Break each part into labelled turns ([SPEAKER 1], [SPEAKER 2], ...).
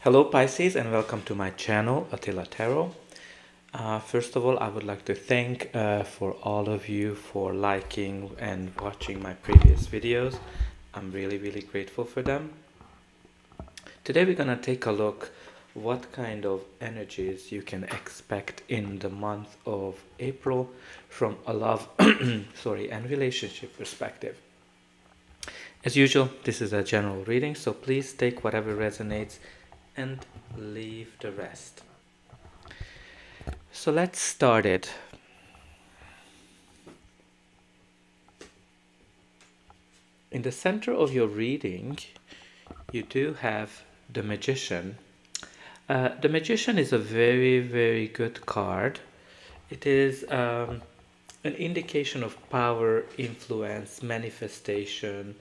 [SPEAKER 1] Hello Pisces and welcome to my channel Attila Tarot. First of all, I would like to thank for all of you for liking and watching my previous videos. I'm really grateful for them. Today we're gonna take a look what kind of energies you can expect in the month of April from a love and relationship perspective. As usual, this is a general reading, so please take whatever resonates and leave the rest. So let's start it. In the center of your reading, you do have the Magician. The Magician is a very good card. It is an indication of power, influence, manifestation.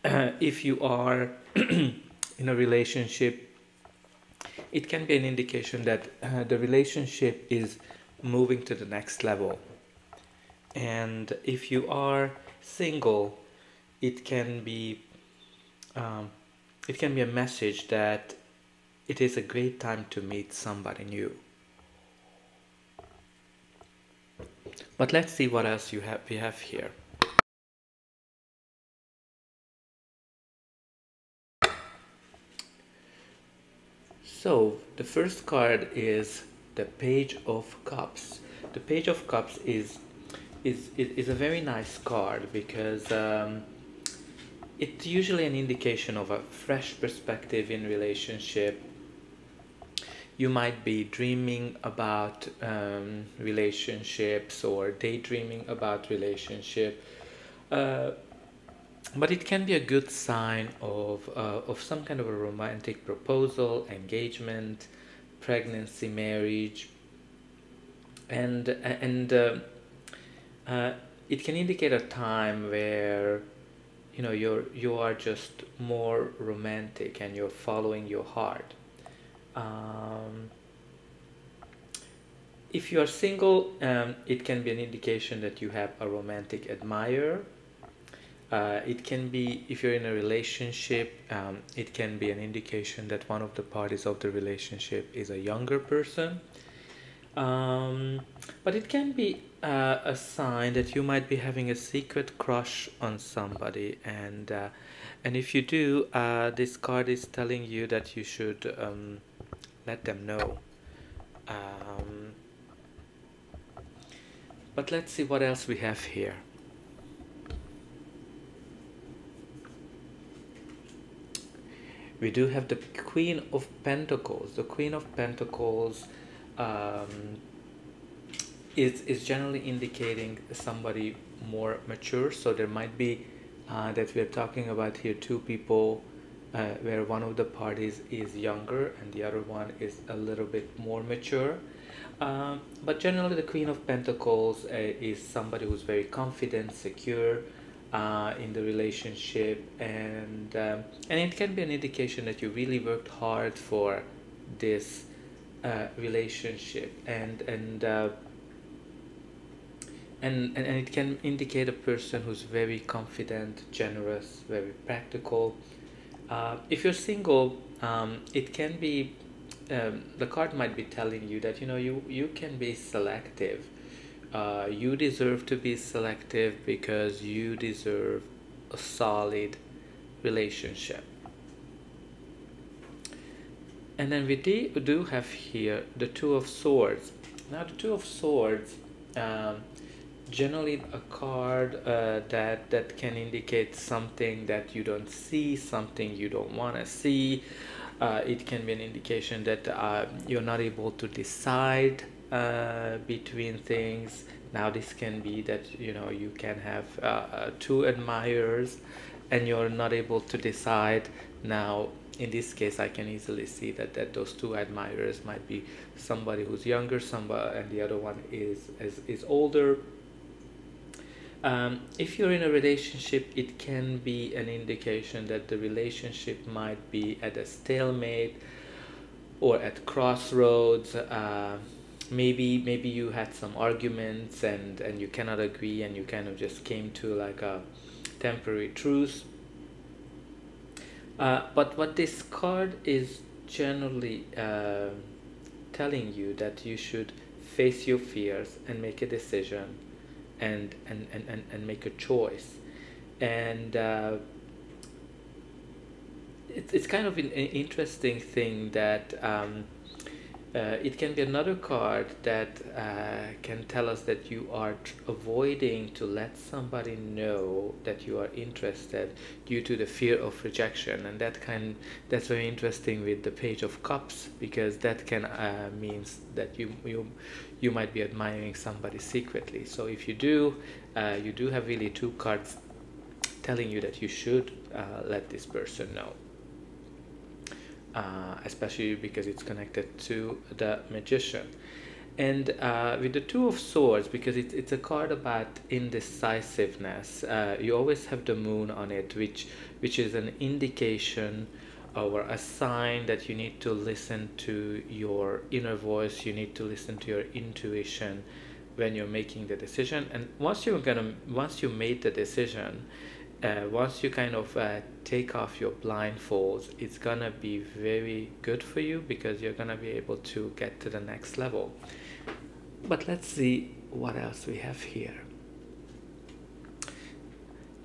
[SPEAKER 1] If you are in a relationship, it can be an indication that the relationship is moving to the next level. And if you are single, it can be a message that it is a great time to meet somebody new. But let's see what else we have here. So the first card is the Page of Cups. The Page of Cups is a very nice card because it's usually an indication of a fresh perspective in relationship. You might be dreaming about relationships or daydreaming about relationship. But it can be a good sign of some kind of a romantic proposal, engagement, pregnancy, marriage, and it can indicate a time where you are just more romantic and you're following your heart. If you are single, it can be an indication that you have a romantic admirer. It can be, if you're in a relationship, it can be an indication that one of the parties of the relationship is a younger person. But it can be a sign that you might be having a secret crush on somebody, and if you do, this card is telling you that you should let them know. But let's see what else we have here. We do have the Queen of Pentacles. The Queen of Pentacles is generally indicating somebody more mature. So there might be that we're talking about here two people where one of the parties is younger and the other one is a little bit more mature. But generally the Queen of Pentacles is somebody who's very confident, secure in the relationship, and it can be an indication that you really worked hard for this relationship, and it can indicate a person who's very confident, generous, very practical. If you're single, it can be the card might be telling you that you can be selective. You deserve to be selective because you deserve a solid relationship. And then we do have here the Two of Swords. Now the Two of Swords, generally a card that can indicate something that you don't see, something you don't want to see. It can be an indication that you're not able to decide between things. Now this can be that you can have two admirers and you're not able to decide. Now in this case I can easily see that those two admirers might be somebody who's younger, and the other one is older. If you're in a relationship, it can be an indication that the relationship might be at a stalemate or at crossroads. Maybe you had some arguments and you cannot agree, and you kind of just came to like a temporary truce. But what this card is generally telling you that you should face your fears and make a decision and make a choice. And it's kind of an interesting thing that it can be another card that can tell us that you are avoiding to let somebody know that you are interested due to the fear of rejection, and that's very interesting with the Page of Cups, because that can means that you might be admiring somebody secretly. So if you do have really two cards telling you that you should let this person know. Especially because it's connected to the Magician. And with the Two of Swords, because it's a card about indecisiveness, you always have the Moon on it, which is an indication or a sign that you need to listen to your inner voice, you need to listen to your intuition when you're making the decision. And once you made the decision, once you kind of take off your blindfolds, it's gonna be very good for you, because you're gonna be able to get to the next level. But let's see what else we have here.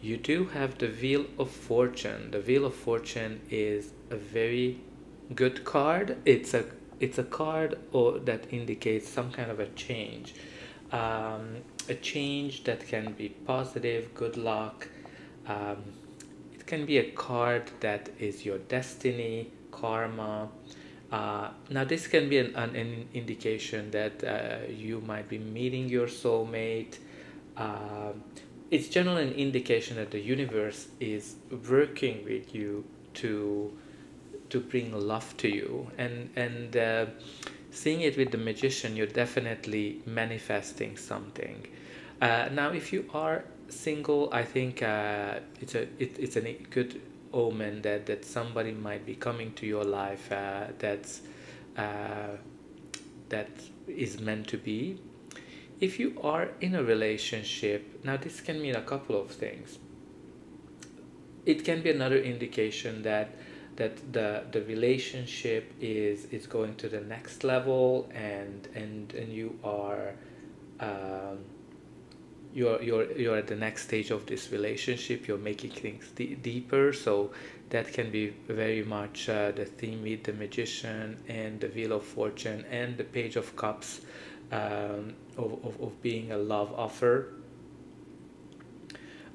[SPEAKER 1] You do have the Wheel of Fortune. The Wheel of Fortune is a very good card. It's a card that indicates some kind of a change. A change that can be positive, good luck. It can be a card that is your destiny, karma. Now this can be an indication that you might be meeting your soulmate. It's generally an indication that the universe is working with you to bring love to you. And seeing it with the Magician, you're definitely manifesting something. Now if you are single, I think it's a good omen that somebody might be coming to your life that is meant to be. If you are in a relationship, now this can mean a couple of things. It can be another indication that the relationship is going to the next level, and you are you're at the next stage of this relationship. You're making things deeper. So that can be very much the theme with the Magician and the Wheel of Fortune and the Page of Cups, of being a love offer.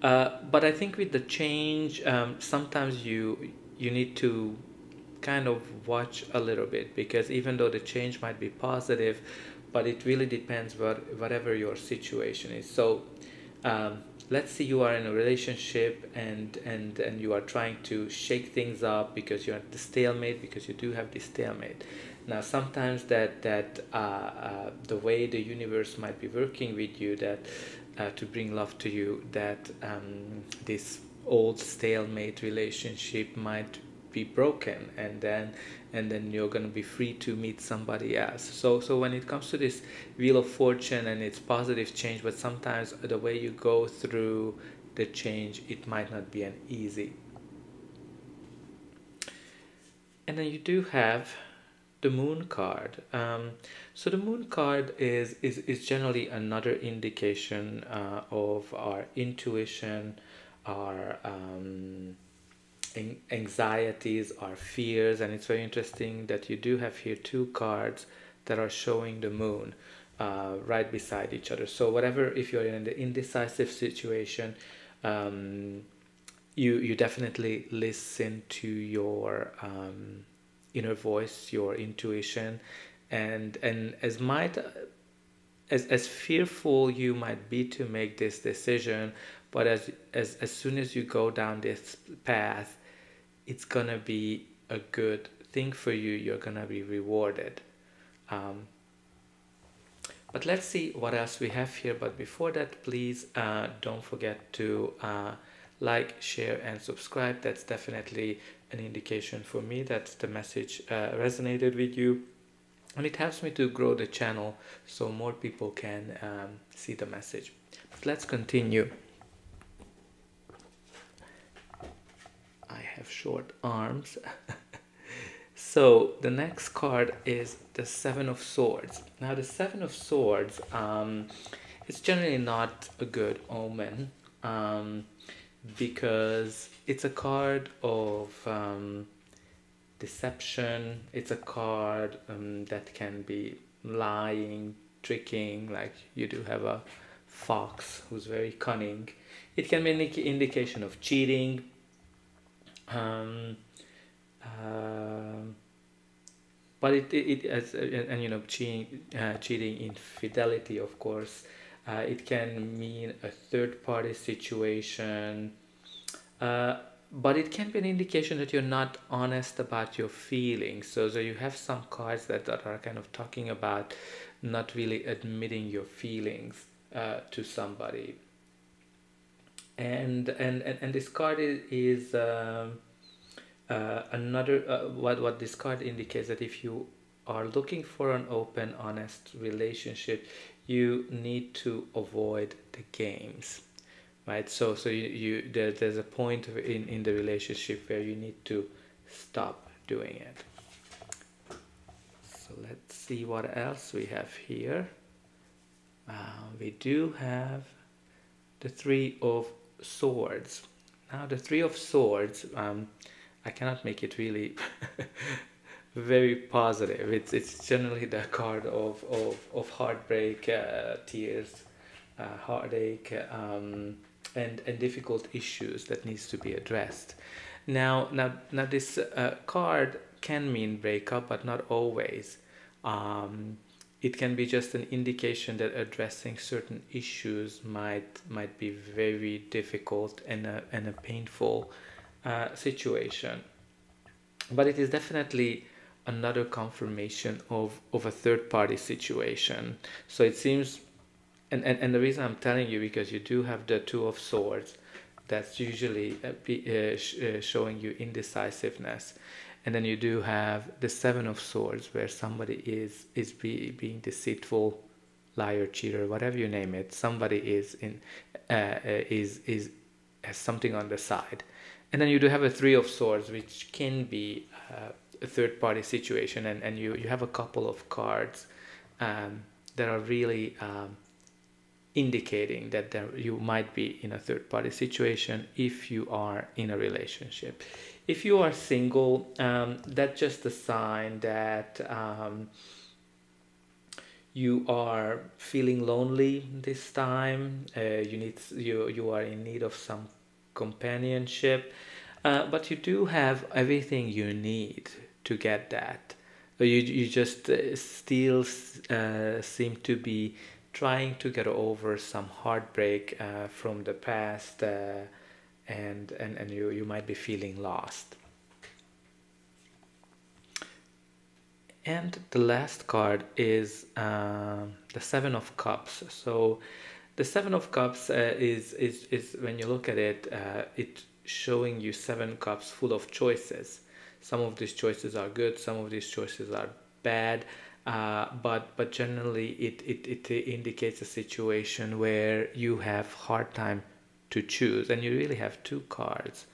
[SPEAKER 1] But I think with the change, sometimes you need to kind of watch a little bit, because even though the change might be positive, but it really depends whatever your situation is. So let's say you are in a relationship and you are trying to shake things up because you're at the stalemate, because you do have this stalemate. Now sometimes that the way the universe might be working with you, that to bring love to you, that this old stalemate relationship might be broken, and then you're going to be free to meet somebody else. So when it comes to this Wheel of Fortune, and it's positive change, but sometimes the way you go through the change, it might not be an easy. And then you do have the Moon card. So the Moon card is generally another indication of our intuition, our anxieties, our fears. And it's very interesting that you do have here two cards that are showing the Moon right beside each other. So whatever, if you're in the indecisive situation, you definitely listen to your inner voice, your intuition, and as fearful you might be to make this decision, but as soon as you go down this path, it's gonna be a good thing for you. You're gonna be rewarded. But let's see what else we have here. But before that, please don't forget to like, share, and subscribe. That's definitely an indication for me that the message resonated with you, and it helps me to grow the channel so more people can see the message. But let's continue. I have short arms. So the next card is the Seven of Swords. Now the Seven of Swords, it's generally not a good omen, because it's a card of deception. It's a card that can be lying, tricking, like you do have a fox who's very cunning. It can be an indication of cheating. Um, uh, but it as and you know, cheating, infidelity, of course. It can mean a third party situation, uh, but it can be an indication that you're not honest about your feelings. So you have some cards that are kind of talking about not really admitting your feelings to somebody. And this card is another what this card indicates, that if you are looking for an open, honest relationship, you need to avoid the games, right? So there's a point in the relationship where you need to stop doing it. So let's see what else we have here. We do have the Three of Swords. Now the Three of Swords, I cannot make it really very positive. It's generally the card of heartbreak, tears, heartache, and difficult issues that needs to be addressed. Now this card can mean breakup, but not always. It can be just an indication that addressing certain issues might be very difficult and a painful situation. But it is definitely another confirmation of a third party situation. So it seems, and the reason I'm telling you, because you do have the Two of Swords, that's usually showing you indecisiveness. And then you do have the Seven of Swords, where somebody is being deceitful, liar, cheater, whatever you name it. Somebody is has something on the side. And then you do have a Three of Swords, which can be a third party situation, and you have a couple of cards that are really indicating that you might be in a third party situation if you are in a relationship. If you are single, that's just a sign that you are feeling lonely this time. You are in need of some companionship, but you do have everything you need to get that. You just still seem to be trying to get over some heartbreak from the past, and you might be feeling lost. And the last card is the Seven of Cups. So the Seven of Cups is when you look at it, it's showing you seven cups full of choices. Some of these choices are good, some of these choices are bad, but generally it indicates a situation where you have hard time to choose, and you really have two cards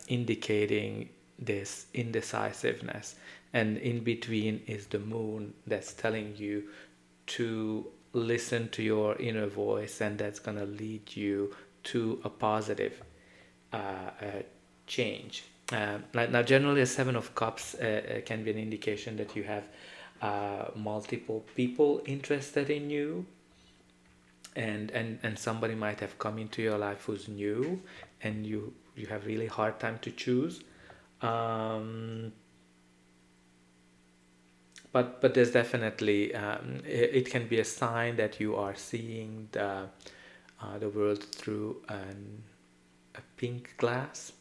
[SPEAKER 1] indicating this indecisiveness, and in between is the moon that's telling you to listen to your inner voice, and that's going to lead you to a positive change. Now generally a Seven of Cups can be an indication that you have multiple people interested in you, and somebody might have come into your life who's new, and you have really hard time to choose. But there's definitely it can be a sign that you are seeing the world through a pink glass.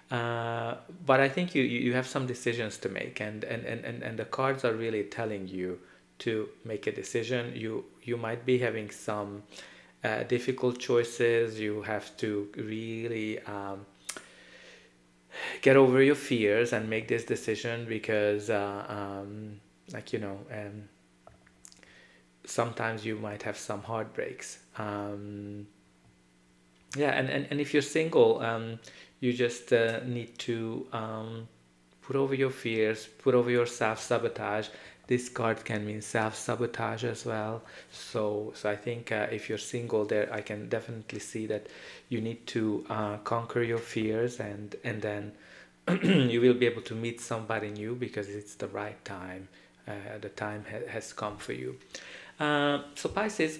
[SPEAKER 1] But I think you have some decisions to make, and the cards are really telling you to make a decision. You might be having some difficult choices. You have to really get over your fears and make this decision, because like sometimes you might have some heartbreaks. Yeah, and if you're single, you just need to put over your fears, put over your self-sabotage. This card can mean self-sabotage as well. So I think if you're single there, I can definitely see that you need to conquer your fears, and then you will be able to meet somebody new because it's the right time. The time has come for you. So Pisces,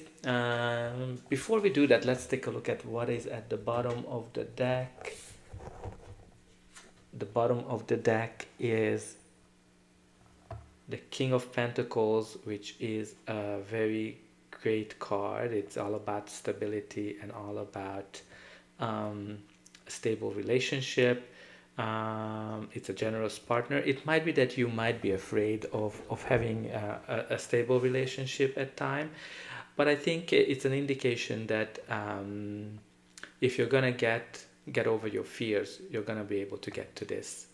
[SPEAKER 1] before we do that, let's take a look at what is at the bottom of the deck. The bottom of the deck is the King of Pentacles, which is a very great card. It's all about stability and all about a stable relationship. It's a generous partner. It might be that you might be afraid of having a stable relationship at time, but I think it's an indication that if you're gonna get over your fears, you're gonna be able to get to this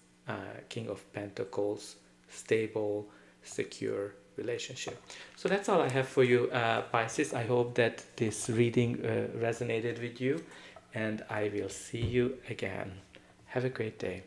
[SPEAKER 1] King of Pentacles, stable, secure relationship. So that's all I have for you, Pisces. I hope that this reading resonated with you, and I will see you again. Have a great day.